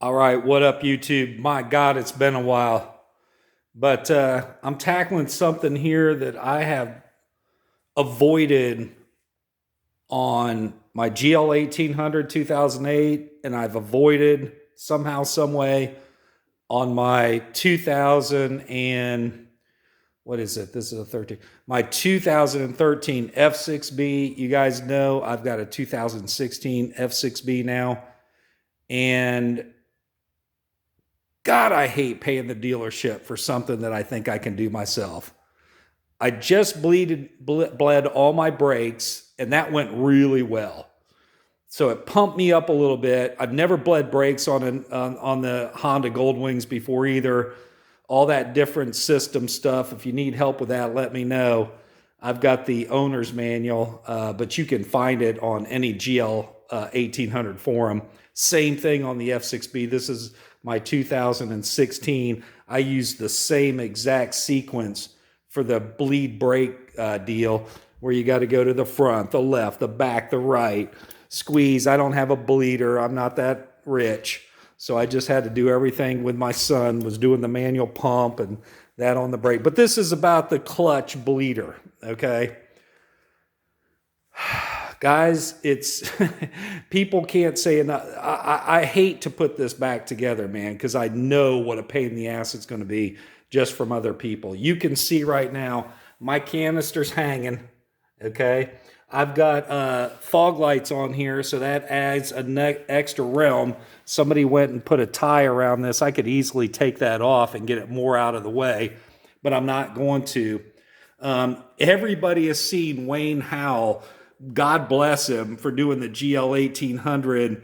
All right, what up, YouTube? My God, it's been a while. But I'm tackling something here that I have avoided on my GL1800 2008, and I've avoided somehow, some way on my 2000 and what is it? This is a 13. My 2013 F6b. You guys know I've got a 2016 F6b now, and God, I hate paying the dealership for something that I think I can do myself. I just bled all my brakes, and that went really well. So it pumped me up a little bit. I've never bled brakes on the Honda Goldwings before either. All that different system stuff. If you need help with that, let me know. I've got the owner's manual, but you can find it on any GL 1800 forum. Same thing on the F6b. This is my 2016. I used the same exact sequence for the bleed brake deal, where you got to go to the front, the left, the back, the right, squeeze. I don't have a bleeder. I'm not that rich. So I just had to do everything with my son, was doing the manual pump and that on the brake. But this is about the clutch bleeder, okay? Guys, it's people can't say enough. I hate to put this back together, man, because I know what a pain in the ass it's going to be just from other people. You can see right now my canister's hanging, okay? I've got fog lights on here, so that adds an extra realm. Somebody went and put a tie around this. I could easily take that off and get it more out of the way, but I'm not going to. Everybody has seen Wayne Howell. God bless him for doing the GL1800.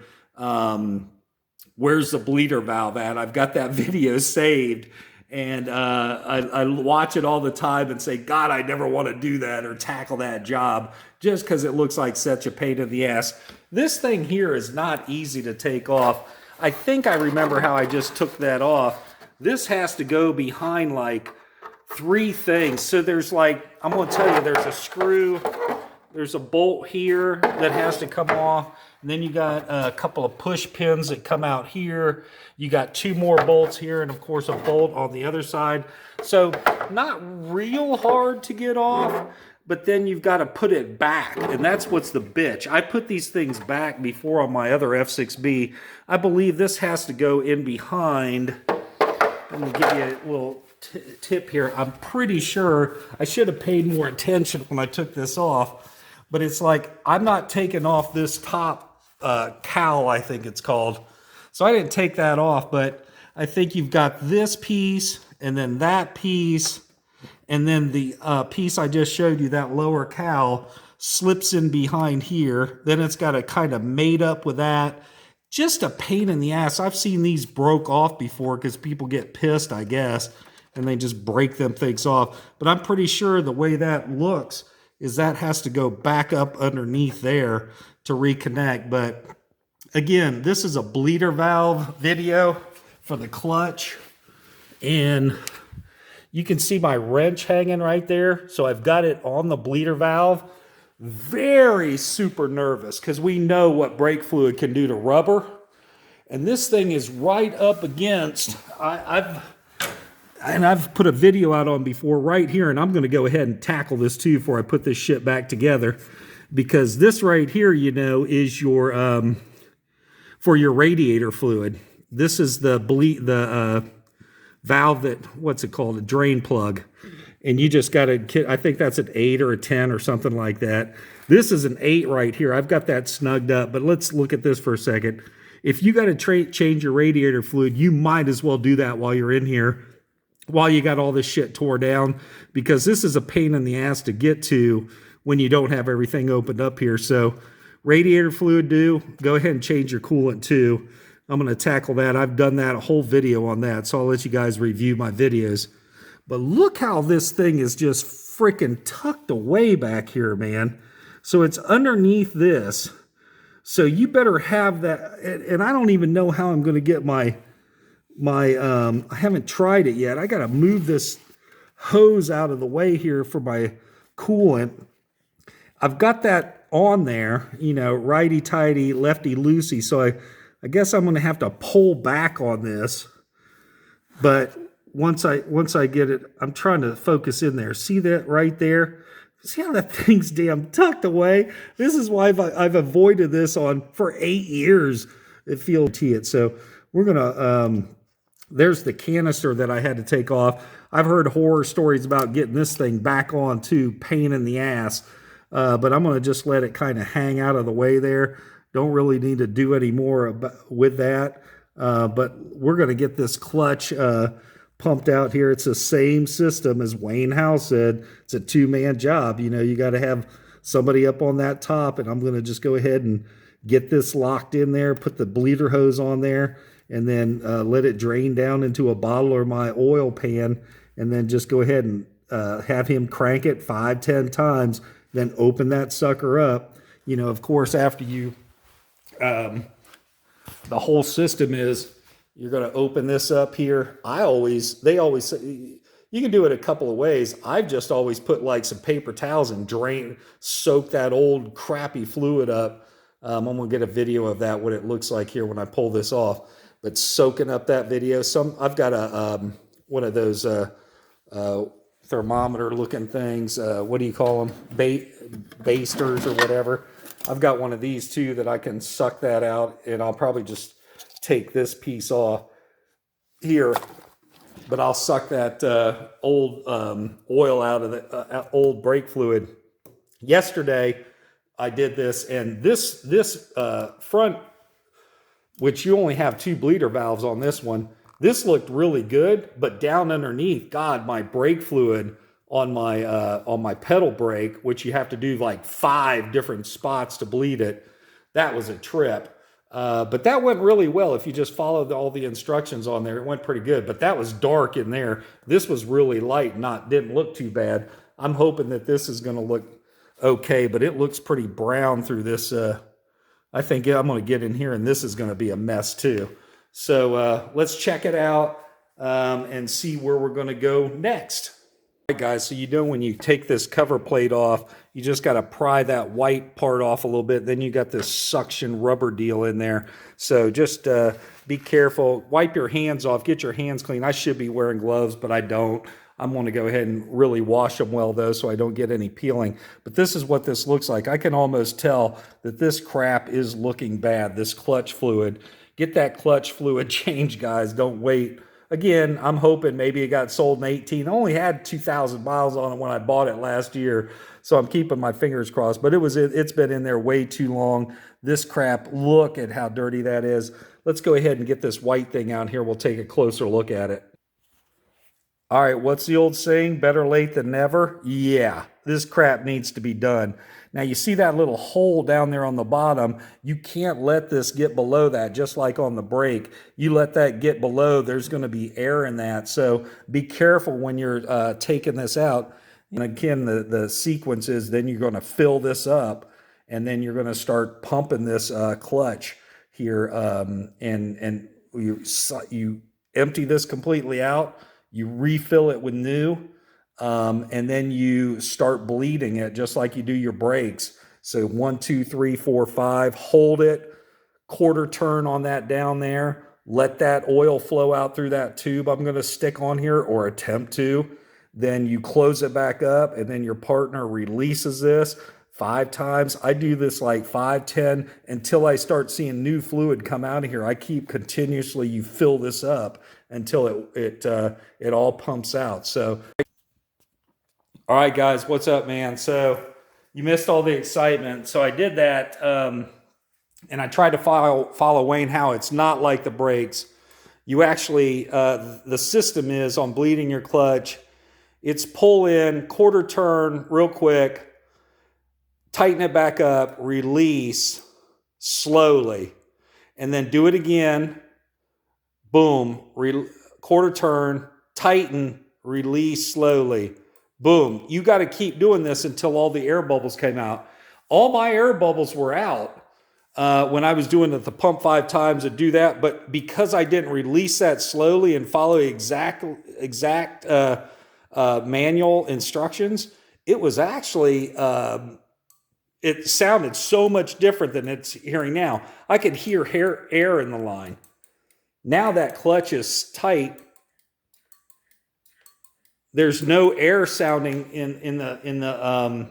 Where's the bleeder valve at? I've got that video saved, and I watch it all the time and say, God, I never want to do that or tackle that job just because it looks like such a pain in the ass. This thing here is not easy to take off. I think I remember how I just took that off. This has to go behind like 3 things. So there's like, I'm going to tell you, there's a screw. There's a bolt here that has to come off. And then you got a couple of push pins that come out here. You got 2 more bolts here, and of course a bolt on the other side. So not real hard to get off, but then you've got to put it back. And that's what's the bitch. I put these things back before on my other F6b. I believe this has to go in behind. Let me give you a little tip here. I'm pretty sure I should have paid more attention when I took this off. But it's like, I'm not taking off this top cowl, I think it's called. So I didn't take that off, but I think you've got this piece, and then that piece, and then the piece I just showed you, that lower cowl, slips in behind here. Then it's got to kind of mate up with that. Just a pain in the ass. I've seen these broke off before because people get pissed, I guess, and they just break them things off. But I'm pretty sure the way that looks is that has to go back up underneath there to reconnect. But again, this is a bleeder valve video for the clutch, and you can see my wrench hanging right there. So I've got it on the bleeder valve. Very super nervous because we know what brake fluid can do to rubber, and this thing is right up against, I've put a video out on before right here, and I'm going to go ahead and tackle this too before I put this shit back together, because this right here, you know, is your for your radiator fluid. This is the valve that, what's it called, a drain plug, and you just got to, I think that's an 8 or a 10 or something like that. This is an 8 right here. I've got that snugged up, but let's look at this for a second. If you got to change your radiator fluid, you might as well do that while you're in here, while you got all this shit tore down, because this is a pain in the ass to get to when you don't have everything opened up here. So radiator fluid go ahead and change your coolant too. I'm going to tackle that. I've done that, a whole video on that, so I'll let you guys review my videos. But look how this thing is just freaking tucked away back here, man. So it's underneath this. So you better have that, and I don't even know how I'm going to get my I haven't tried it yet. I got to move this hose out of the way here for my coolant. I've got that on there, you know, righty-tighty, lefty-loosey. So I guess I'm going to have to pull back on this. But once I get it, I'm trying to focus in there. See that right there? See how that thing's damn tucked away? This is why I've avoided this on for 8 years. It feels it. So we're gonna. There's the canister that I had to take off. I've heard horror stories about getting this thing back on too, pain in the ass. But I'm gonna just let it kind of hang out of the way there. Don't really need to do any more with that. But we're gonna get this clutch pumped out here. It's the same system as Wayne Howe said. It's a two-man job. You know, you got to have somebody up on that top, and I'm going to just go ahead and get this locked in there, put the bleeder hose on there, and then let it drain down into a bottle or my oil pan, and then just go ahead and have him crank it 5-10 times, then open that sucker up. You know, of course, after you, the whole system is, you're going to open this up here. They always say, you can do it a couple of ways. I've just always put like some paper towels and soak that old crappy fluid up. I'm going to get a video of that, what it looks like here when I pull this off. But soaking up that video, I've got a one of those thermometer looking things. What do you call them? Basters or whatever. I've got one of these too that I can suck that out, and I'll probably just take this piece off here, but I'll suck that old oil out of the old brake fluid. Yesterday I did this, and this front, which you only have 2 bleeder valves on this one, this looked really good, but down underneath, God, my brake fluid on my pedal brake, which you have to do like 5 different spots to bleed it, that was a trip. But that went really well. If you just followed all the instructions on there, it went pretty good. But that was dark in there. This was really light, didn't look too bad. I'm hoping that this is going to look okay, but it looks pretty brown through this. I think I'm going to get in here, and this is going to be a mess too. So let's check it out and see where we're going to go next. All right, guys, so when you take this cover plate off, you just got to pry that white part off a little bit. Then you got this suction rubber deal in there. So just be careful. Wipe your hands off. Get your hands clean. I should be wearing gloves, but I don't. I'm going to go ahead and really wash them well, though, so I don't get any peeling. But this is what this looks like. I can almost tell that this crap is looking bad, this clutch fluid. Get that clutch fluid changed, guys. Don't wait. Again, I'm hoping maybe it got sold in 18. I only had 2,000 miles on it when I bought it last year, so I'm keeping my fingers crossed. But it's been in there way too long. This crap, look at how dirty that is. Let's go ahead and get this white thing out here. We'll take a closer look at it. All right, what's the old saying? Better late than never? Yeah, this crap needs to be done. Now, you see that little hole down there on the bottom? You can't let this get below that, just like on the brake. You let that get below, there's going to be air in that. So be careful when you're taking this out. And again, the sequence is then you're going to fill this up, and then you're going to start pumping this clutch here. And you empty this completely out. You refill it with new, and then you start bleeding it just like you do your brakes. So 1, 2, 3, 4, 5, hold it, quarter turn on that down there, let that oil flow out through that tube I'm going to stick on here, or attempt to. Then you close it back up, and then your partner releases this 5 times. I do this like 5, 10 until I start seeing new fluid come out of here. I keep continuously, you fill this up until it all pumps out. So, all right, guys, what's up, man? So you missed all the excitement. So I did that, and I tried to follow Wayne Howe. It's not like the brakes. You actually, the system is on bleeding your clutch. It's pull in, quarter turn, real quick, tighten it back up, release slowly, and then do it again. Boom, quarter turn, tighten, release slowly. Boom. You got to keep doing this until all the air bubbles came out. All my air bubbles were out when I was doing the pump 5 times to do that, but because I didn't release that slowly and follow exact manual instructions, it was actually it sounded so much different than it's hearing now. I could hear air in the line. Now that clutch is tight. There's no air sounding in the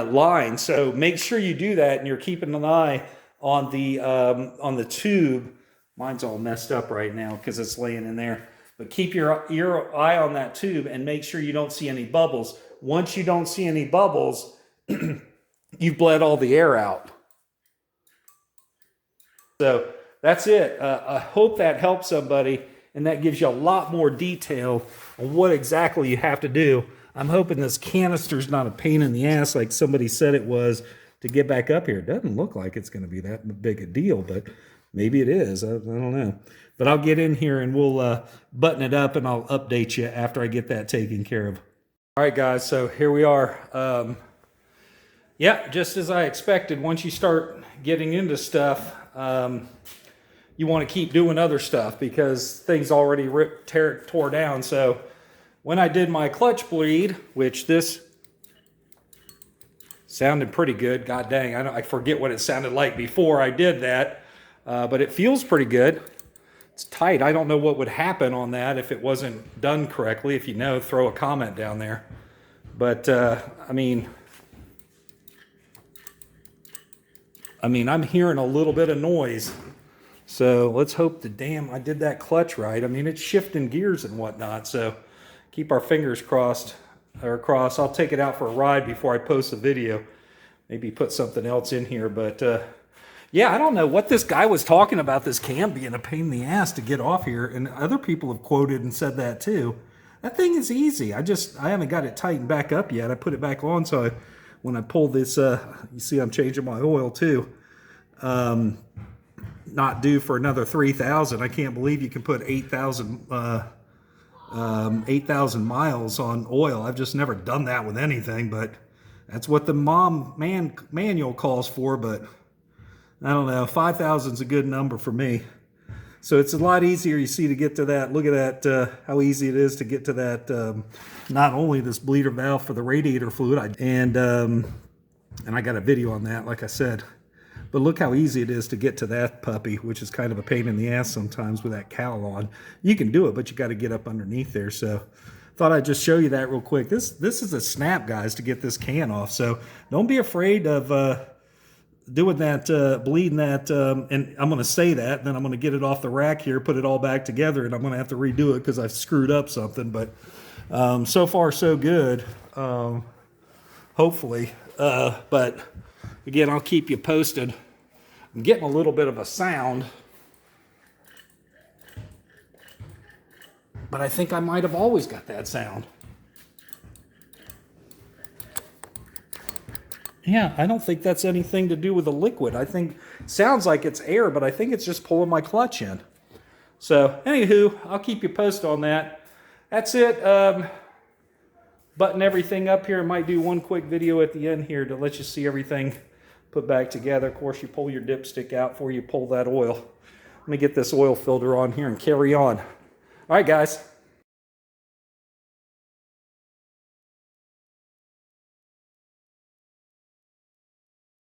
line. So make sure you do that, and you're keeping an eye on the tube. Mine's all messed up right now because it's laying in there. But keep your eye on that tube and make sure you don't see any bubbles. Once you don't see any bubbles, you've bled all the air out. So that's it. I hope that helps somebody, and that gives you a lot more detail on what exactly you have to do. I'm hoping this canister's not a pain in the ass like somebody said it was to get back up here. It doesn't look like it's going to be that big a deal, but maybe it is. I don't know. But I'll get in here and we'll button it up, and I'll update you after I get that taken care of. All right, guys, so here we are. Yeah, just as I expected, once you start getting into stuff, you want to keep doing other stuff because things already tore down. So when I did my clutch bleed, which this sounded pretty good. God dang, I forget what it sounded like before I did that, but it feels pretty good. It's tight. I don't know what would happen on that if it wasn't done correctly. If you know, throw a comment down there. But I mean, I'm hearing a little bit of noise. So let's hope I did that clutch right. I mean, it's shifting gears and whatnot. So keep our fingers crossed. I'll take it out for a ride before I post the video. Maybe put something else in here. But yeah, I don't know what this guy was talking about, this cam being a pain in the ass to get off here. And other people have quoted and said that too. That thing is easy. I haven't got it tightened back up yet. I put it back on, so when I pull this, you see I'm changing my oil too. Not due for another 3,000. I can't believe you can put 8,000 miles on oil. I've just never done that with anything, but that's what the manual calls for. But I don't know, 5,000 is a good number for me. So it's a lot easier, you see, to get to that. Look at that, how easy it is to get to that. Not only this bleeder valve for the radiator fluid, and I got a video on that, like I said. But look how easy it is to get to that puppy, which is kind of a pain in the ass sometimes with that cowl on. You can do it, but you got to get up underneath there. So thought I'd just show you that real quick. This is a snap, guys, to get this can off. So don't be afraid of doing that, bleeding that, and I'm going to say that, then I'm going to get it off the rack here, put it all back together, and I'm going to have to redo it because I screwed up something. But so far, so good, hopefully. But again, I'll keep you posted. I'm getting a little bit of a sound, but I think I might have always got that sound. Yeah, I don't think that's anything to do with the liquid. I think it sounds like it's air, but I think it's just pulling my clutch in. So, anywho, I'll keep you posted on that. That's it. Button everything up here. I might do one quick video at the end here to let you see everything put back together. Of course, you pull your dipstick out before you pull that oil. Let me get this oil filter on here and carry on. All right, guys.